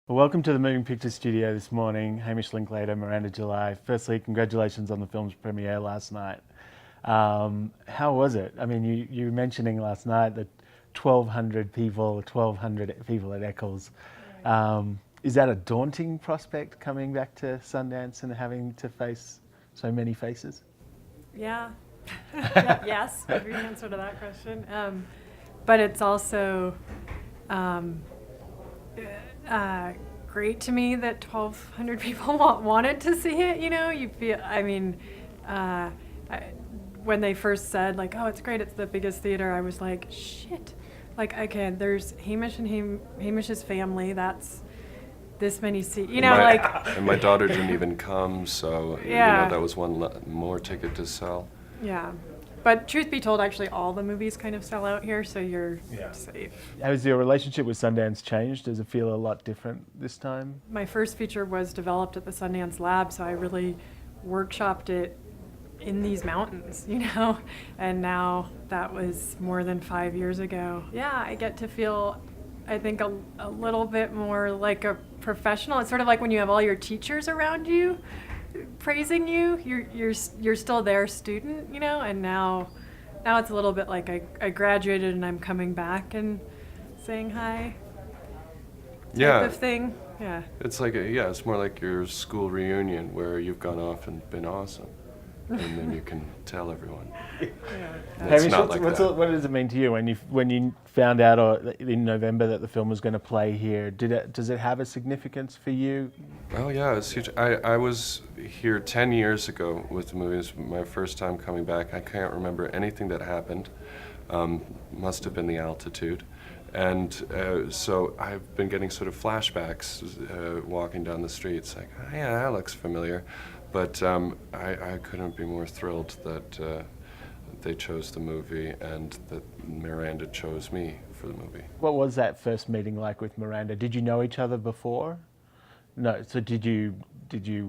Well, welcome to the Moving Picture Studio this morning. Hamish Linklater, Miranda, July. Firstly, congratulations on the film's premiere last night. How was it? I mean, you were mentioning last night that 1,200 people at Eccles. Is that a daunting prospect, coming back to Sundance and having to face so many faces? Yeah. Yes, would be the answer to that question. But it's also great to me that 1,200 people wanted to see it. You know, you feel. I mean, when they first said like, "Oh, it's great, it's the biggest theater," I was like, "Shit!" Like, I can. There's Hamish and Hamish's family. That's this many seats. You know, and my daughter didn't even come, so Yeah. that was one more ticket to sell. Yeah. But truth be told, actually, all the movies kind of sell out here, so you're safe. Has your relationship with Sundance changed? Does it feel a lot different this time? My first feature was developed at the Sundance Lab, so I really workshopped it in these mountains, you know? And now that was more than 5 years ago. Yeah, I get to feel, I think, a little bit more like a professional. It's sort of like when you have all your teachers around you praising you, you're still their student, you know? And now it's a little bit like I graduated and I'm coming back and saying hi type of thing. Yeah. It's like it's more like your school reunion where you've gone off and been awesome, and then you can tell everyone. Yeah. It's not like that. What does it mean to you when you found out in November that the film was going to play here? Does it have a significance for you? Oh yeah, it's huge. I was here 10 years ago with the movie. It was my first time coming back. I can't remember anything that happened. Must have been the altitude. And so I've been getting sort of flashbacks walking down the streets, like, oh, yeah, that looks familiar. But I couldn't be more thrilled that they chose the movie and that Miranda chose me for the movie. What was that first meeting like with Miranda? Did you know each other before? No. So did you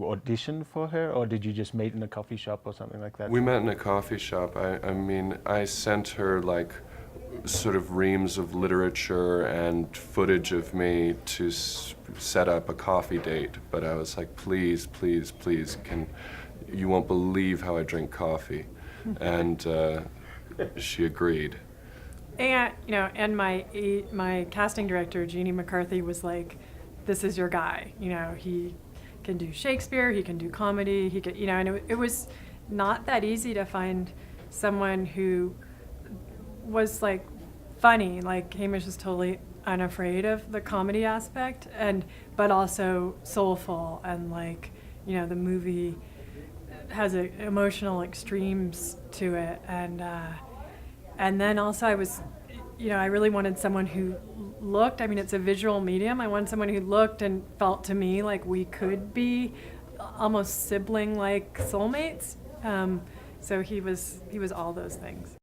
audition for her, or did you just meet in a coffee shop or something like that? We met in a coffee shop. I mean, I sent her like sort of reams of literature and footage of me to set up a coffee date, but I was like, please, please, please, you won't believe how I drink coffee. And she agreed. And and my casting director, Jeannie McCarthy, was like, "This is your guy. You know, he can do Shakespeare, he can do comedy, he could, and it was not that easy to find someone who was like funny. Like, Hamish was totally unafraid of the comedy aspect, but also soulful, and like, the movie has emotional extremes to it, and then also I really wanted someone who looked. I mean, it's a visual medium. I wanted someone who looked and felt to me like we could be almost sibling-like soulmates. So he was all those things.